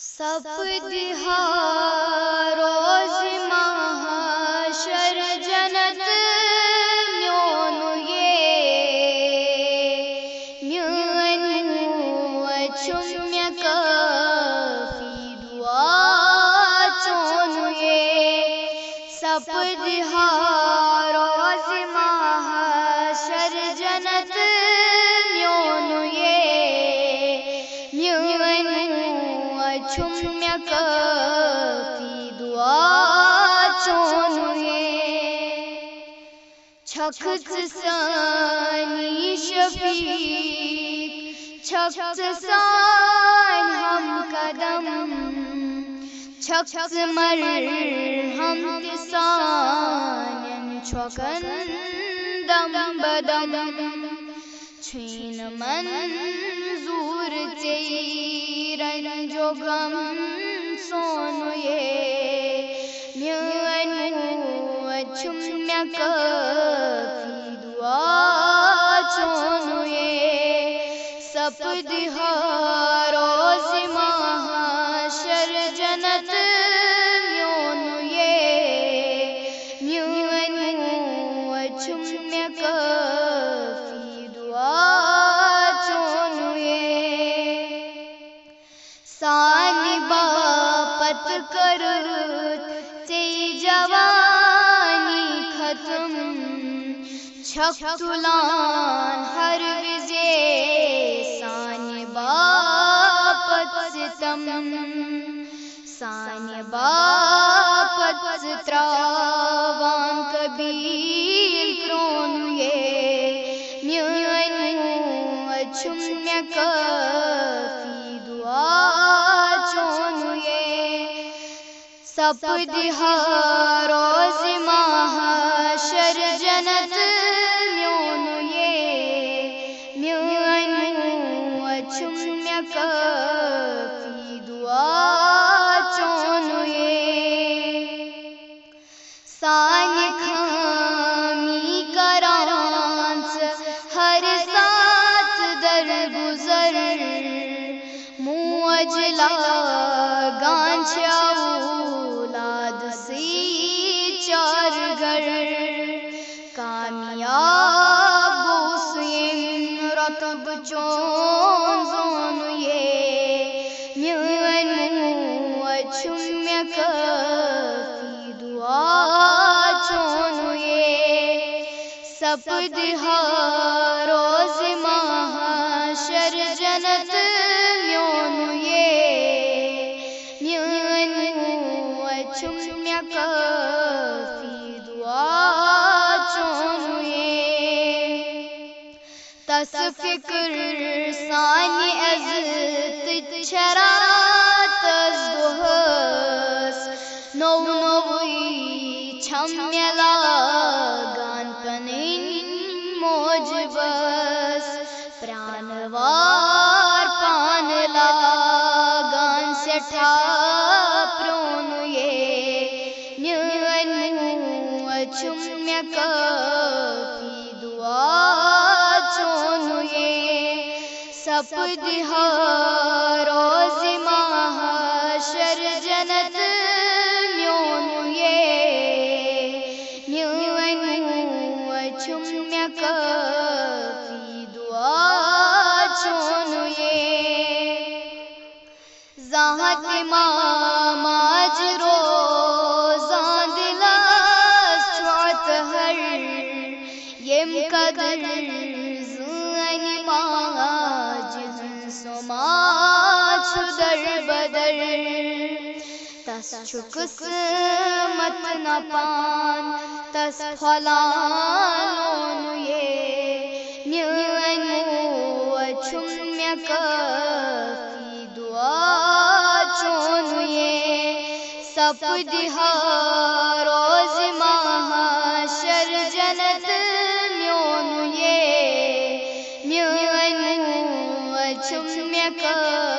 सपदिहा रोज महाशर जनत म्योनु म्यूनु अचुम्य coffee दुआ चोनु सपदिहा रोज महाशर जनत म्योनु छुम्य coffee दुआ चोनु छख्त सानी शफीक छख्त सान हम कदम छख्त मर हम किसान छकन दम बदम छीन मंजूर तेरन जो गम सोनु छुम्य कफी दुआ चोनु सपदिहा रोज महाशर जनत म्योनु छुम्य कफी दुआ चोनु सानी बापत करत ते जवानी खत्म छक्तुलान हर विजे सानी बापत सितम सानी बापत त्रावान कबीर क्रोनु छुम्य कफी दुआ चोनु सपदिहा रोज महाशर जनत म्योनु छुम्य कफी दुआ चोनु सानी खामी करांस हर साथ दर गुजर मुअजला गांछाऊलाद सी चार घर कामयाब गोसुइन रतब चोन जोनु छुम्य कफी दुआ चोनु सपदिहा रोज महाशर जनत म्योनु छुम्य कफी दुआ चोनु तस फिक्र सानी अज़त छरा तस दुहस नौ नौई छम्य लागान पनिन मोज बस प्राणवार पान लागान सेठा प्रोनु छुम्य कफी दुआ चोनु सपदिहा रोज महाशर जनत म्योनु छुम्य कफी दुआ चोनु ज़ाहत माज रोज़ां दिलास चौत हर येम कदर ज़ानी माज सोमाच दर बदर तस चुकस मत न पान तस फलानु छुम्य कफी दुआ चोनु सपदिहा रोज महाशर जनत म्योनु छुम्य कफी